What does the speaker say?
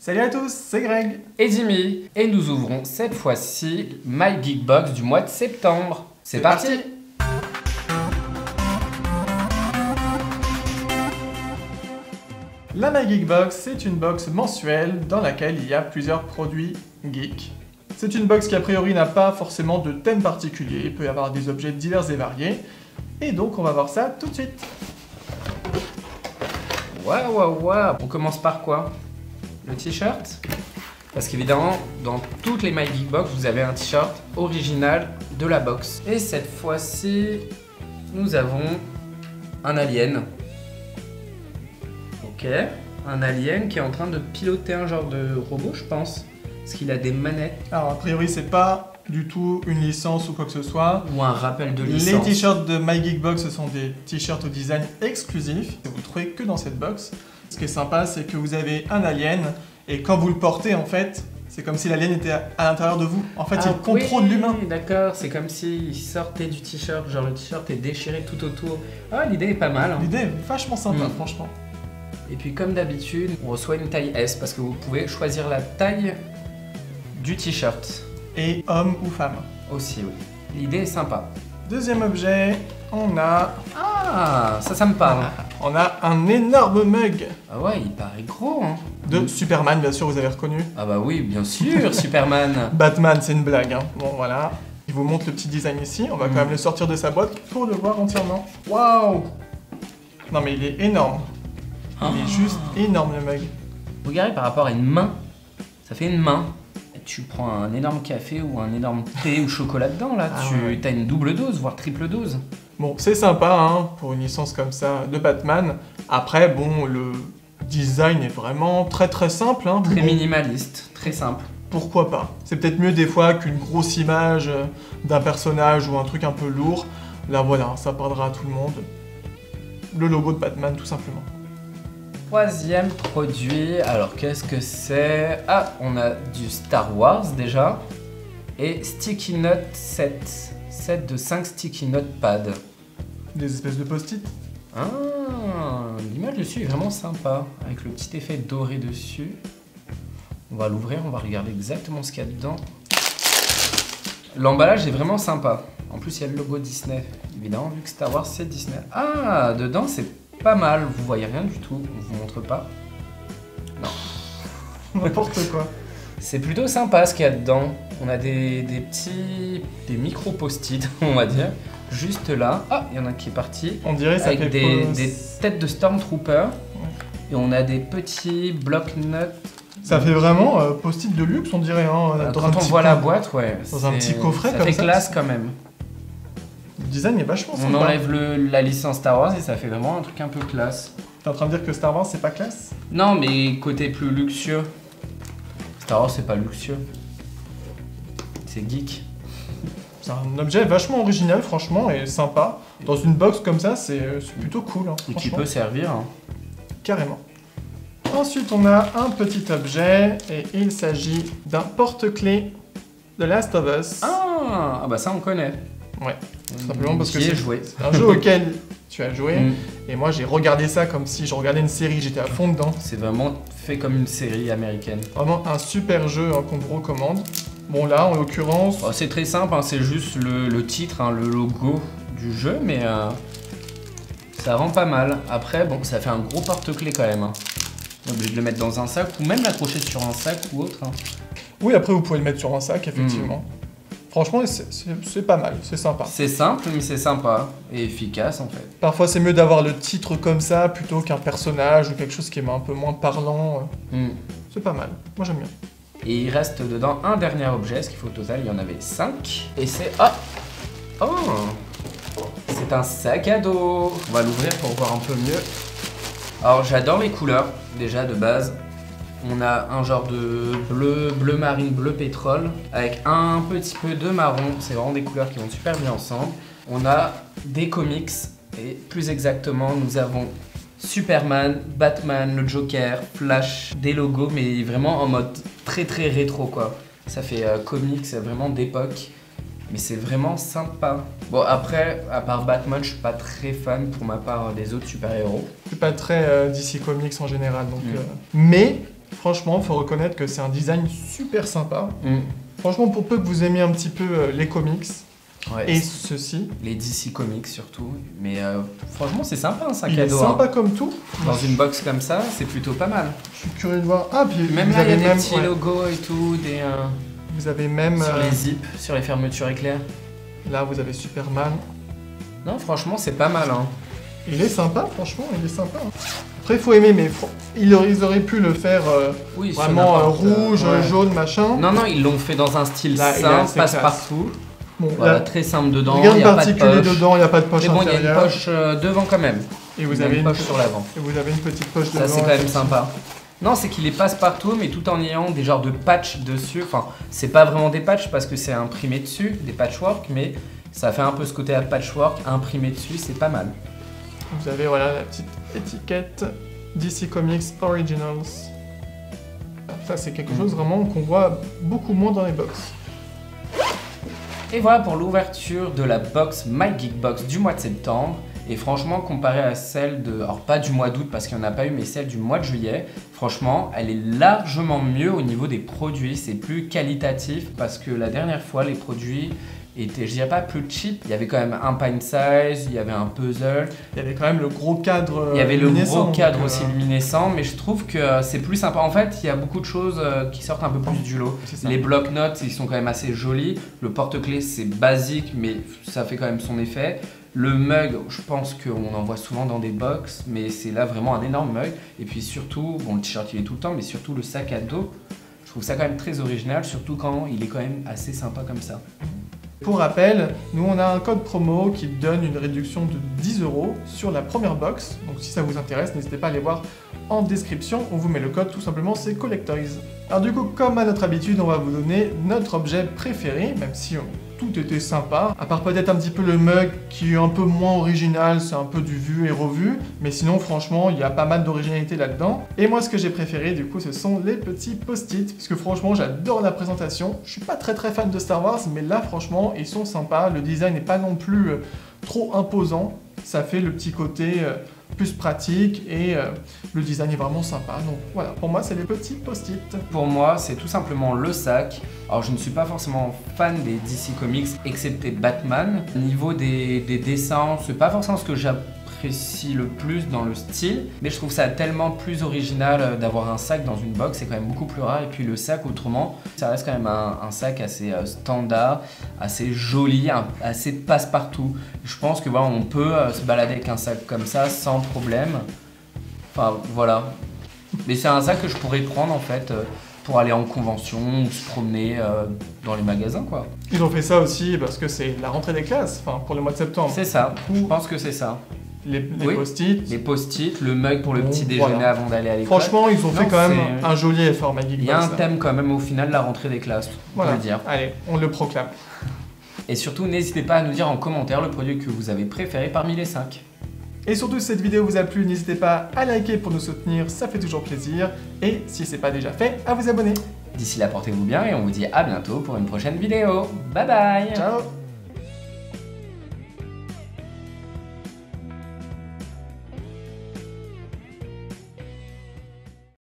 Salut à tous, c'est Greg et Jimmy, et nous ouvrons cette fois-ci My Geek Box du mois de septembre. C'est parti. La My Geek Box, c'est une box mensuelle dans laquelle il y a plusieurs produits geeks. C'est une box qui a priori n'a pas forcément de thème particulier, il peut y avoir des objets divers et variés, et donc on va voir ça tout de suite. Waouh. On commence par quoi? Le t-shirt? Parce qu'évidemment, dans toutes les My Geek Box, vous avez un t-shirt original de la box. Et cette fois-ci, nous avons un alien. Ok, un alien qui est en train de piloter un genre de robot, je pense. Parce qu'il a des manettes. Alors a priori c'est pas du tout une licence ou quoi que ce soit. Ou un rappel de licence. Les t-shirts de My Geek Box, ce sont des t-shirts au design exclusif. Vous ne trouvez que dans cette box. Ce qui est sympa, c'est que vous avez un alien, et quand vous le portez, en fait, c'est comme si l'alien était à l'intérieur de vous. En fait, il contrôle l'humain. D'accord, c'est comme s'il sortait du t-shirt, genre le t-shirt est déchiré tout autour. Ah, l'idée est pas mal. Hein. L'idée est vachement sympa, franchement. Et puis, comme d'habitude, on reçoit une taille S, parce que vous pouvez choisir la taille du t-shirt. Et homme ou femme. Aussi, oui. L'idée est sympa. Deuxième objet, on a... Ah, ça me parle. On a un énorme mug. Ah ouais, il paraît gros, hein. De Superman, bien sûr, vous avez reconnu. Ah bah oui, bien sûr, Superman. Batman, c'est une blague, hein. Bon, voilà. Je vous montre le petit design ici. On va quand même le sortir de sa boîte pour le voir entièrement. Waouh! Non mais il est énorme. Il est juste énorme, le mug. Regardez par rapport à une main. Ça fait une main. Tu prends un énorme café ou un énorme thé ou chocolat dedans, là. Tu as une double dose, voire triple dose. Bon, c'est sympa, hein, pour une licence comme ça de Batman. Après, bon, le design est vraiment très simple. Hein, très minimaliste, très simple. Pourquoi pas? C'est peut-être mieux des fois qu'une grosse image d'un personnage ou un truc un peu lourd. Là, voilà, ça parlera à tout le monde. Le logo de Batman, tout simplement. Troisième produit, alors qu'est-ce que c'est? Ah, on a du Star Wars déjà. Et Sticky Note 7. Set de 5 Sticky Note pads. Des espèces de post-it. Ah, l'image dessus est vraiment sympa. Avec le petit effet doré dessus. On va l'ouvrir, on va regarder exactement ce qu'il y a dedans. L'emballage est vraiment sympa. En plus, il y a le logo Disney. Évidemment, vu que Star Wars, c'est Disney. Ah, dedans, c'est pas mal. Vous voyez rien du tout. On vous montre pas. Non. N'importe quoi. C'est plutôt sympa ce qu'il y a dedans. On a des micro post-it, on va dire, juste là. Ah, il y en a qui est parti. On dirait ça avec fait des têtes de Stormtrooper. Et on a des petits bloc-notes. Ça fait vraiment post-it de luxe, on dirait. Hein, quand on voit la boîte, ouais. Dans un petit coffret comme ça. Ça fait classe quand même. Le design est vachement sympa. On enlève la licence Star Wars et ça fait vraiment un truc un peu classe. T'es en train de dire que Star Wars c'est pas classe? Non, mais côté plus luxueux. Star Wars c'est pas luxueux. C'est geek. C'est un objet vachement original, franchement, et sympa. Dans une box comme ça, c'est plutôt cool. Hein, et qui peut servir. Hein. Carrément. Ensuite, on a un petit objet, et il s'agit d'un porte-clés de Last of Us. Ah, bah ça on connaît. Ouais, tout simplement parce que c'est un jeu auquel tu as joué, et moi j'ai regardé ça comme si je regardais une série, j'étais à fond dedans. C'est vraiment fait comme une série américaine. Vraiment un super jeu hein, qu'on vous recommande. Bon là, en l'occurrence... Oh, c'est très simple, hein, c'est juste le titre, hein, le logo du jeu, mais ça rend pas mal. Après, bon, ça fait un gros porte-clés quand même. Hein. On est obligé de le mettre dans un sac, ou même l'accrocher sur un sac ou autre. Hein. Oui, après vous pouvez le mettre sur un sac, effectivement. Franchement, c'est pas mal, c'est sympa. C'est simple, mais c'est sympa et efficace en fait. Parfois, c'est mieux d'avoir le titre comme ça plutôt qu'un personnage ou quelque chose qui est un peu moins parlant. C'est pas mal, moi j'aime bien. Et il reste dedans un dernier objet, ce qu'il faut au total, il y en avait 5. Et c'est... Oh, c'est un sac à dos. On va l'ouvrir pour voir un peu mieux. Alors j'adore les couleurs, déjà de base. On a un genre de bleu marine, bleu pétrole, avec un petit peu de marron. C'est vraiment des couleurs qui vont super bien ensemble. On a des comics, et plus exactement, nous avons Superman, Batman, le Joker, Flash, des logos, mais vraiment en mode très rétro quoi. Ça fait comics vraiment d'époque, mais c'est vraiment sympa. Bon après, à part Batman, je suis pas très fan pour ma part des autres super-héros. Je suis pas très DC Comics en général, donc... Mais Franchement, faut reconnaître que c'est un design super sympa. Mm. Franchement, pour peu que vous aimiez un petit peu les comics Ouais, et ceci, les DC Comics surtout. Mais franchement, c'est sympa un sac il à est dos. sympa comme tout. Dans une box comme ça, c'est plutôt pas mal. Je suis curieux de voir. Ah, puis Même vous là, il y a avez des même, petits logos et tout, vous avez même sur les zips, sur les fermetures éclairs. là, vous avez Superman. Non, franchement, c'est pas mal. Hein. Il est sympa, franchement, il est sympa. Après, il faut aimer, mais ils auraient pu le faire Oui, sur vraiment n'importe, rouge, ouais. jaune, machin. Non, non, ils l'ont fait dans un style Là, il est simple, assez passe-partout. Bon, Voilà, là, très simple dedans, rien il de n'y a pas de particulier poche. dedans, il n'y a pas de poche Mais bon, il y a une intérieure. poche devant quand même. Et vous Il y a avez une poche sur l'avant. Et vous avez une petite poche devant. Ça, c'est quand même sympa. Non, c'est qu'il est passe-partout, mais tout en ayant des genres de patchs dessus. Enfin, c'est pas vraiment des patchs parce que c'est imprimé dessus, des patchwork, mais ça fait un peu ce côté à patchwork imprimé dessus, c'est pas mal. Vous avez voilà la petite étiquette DC Comics Originals. Ça, c'est quelque chose vraiment qu'on voit beaucoup moins dans les box. Et voilà pour l'ouverture de la box My Geek Box du mois de septembre. Et franchement, comparé à celle de... Alors pas du mois d'août parce qu'il n'y en a pas eu, mais celle du mois de juillet, franchement, elle est largement mieux au niveau des produits. C'est plus qualitatif parce que la dernière fois, les produits étaient, je dirais pas plus cheap. Il y avait quand même un pint size, il y avait un puzzle. Il y avait quand même le gros cadre Il y avait le luminescent, gros cadre donc, aussi luminescent, mais je trouve que c'est plus sympa. En fait, il y a beaucoup de choses qui sortent un peu plus du lot. C'est ça. Les bloc-notes, ils sont quand même assez jolis. Le porte-clés, c'est basique, mais ça fait quand même son effet. Le mug, je pense qu'on en voit souvent dans des box, mais c'est là vraiment un énorme mug. Et puis surtout, bon, le t-shirt il est tout le temps, mais surtout le sac à dos. Je trouve ça quand même très original, surtout quand il est quand même assez sympa comme ça. Pour rappel, nous on a un code promo qui donne une réduction de 10 € sur la première box. Donc si ça vous intéresse, n'hésitez pas à aller voir en description. On vous met le code, tout simplement, c'est Collectoys. Alors du coup, comme à notre habitude, on va vous donner notre objet préféré, même si tout était sympa. À part peut-être un petit peu le mug qui est un peu moins original, c'est un peu du vu et revu. Mais sinon, franchement, il y a pas mal d'originalité là-dedans. Et moi, ce que j'ai préféré, du coup, ce sont les petits post-it. Parce que franchement, j'adore la présentation. Je suis pas très fan de Star Wars, mais là, franchement, ils sont sympas. Le design n'est pas non plus trop imposant. Ça fait le petit côté plus pratique et le design est vraiment sympa. Donc voilà, pour moi, c'est les petits post-it. Pour moi, c'est tout simplement le sac. Alors, je ne suis pas forcément fan des DC Comics, excepté Batman. Au niveau des dessins, c'est pas forcément ce que j'apprécie le plus dans le style, mais je trouve ça tellement plus original d'avoir un sac dans une box, c'est quand même beaucoup plus rare. Et puis le sac, autrement, ça reste quand même un sac assez standard, assez joli, assez passe-partout. Je pense que voilà, on peut se balader avec un sac comme ça sans problème. Enfin, voilà. Mais c'est un sac que je pourrais prendre en fait pour aller en convention ou se promener dans les magasins, quoi. Ils ont fait ça aussi parce que c'est la rentrée des classes, enfin pour le mois de septembre. C'est ça, je pense que c'est ça. Les Oui. post-it. Les post-it, le mug pour le Bon, petit déjeuner voilà. avant d'aller à l'école. Franchement, ils ont fait Non, quand même c'est- un joli effort, My Geek Il y a Box, un là. thème quand même au final de la rentrée des classes, on Voilà. peut le dire. Allez, on le proclame. Et surtout, n'hésitez pas à nous dire en commentaire le produit que vous avez préféré parmi les 5. Et surtout, si cette vidéo vous a plu, n'hésitez pas à liker pour nous soutenir, ça fait toujours plaisir. Et si c'est pas déjà fait, à vous abonner. D'ici là, portez-vous bien et on vous dit à bientôt pour une prochaine vidéo. Bye bye. Ciao!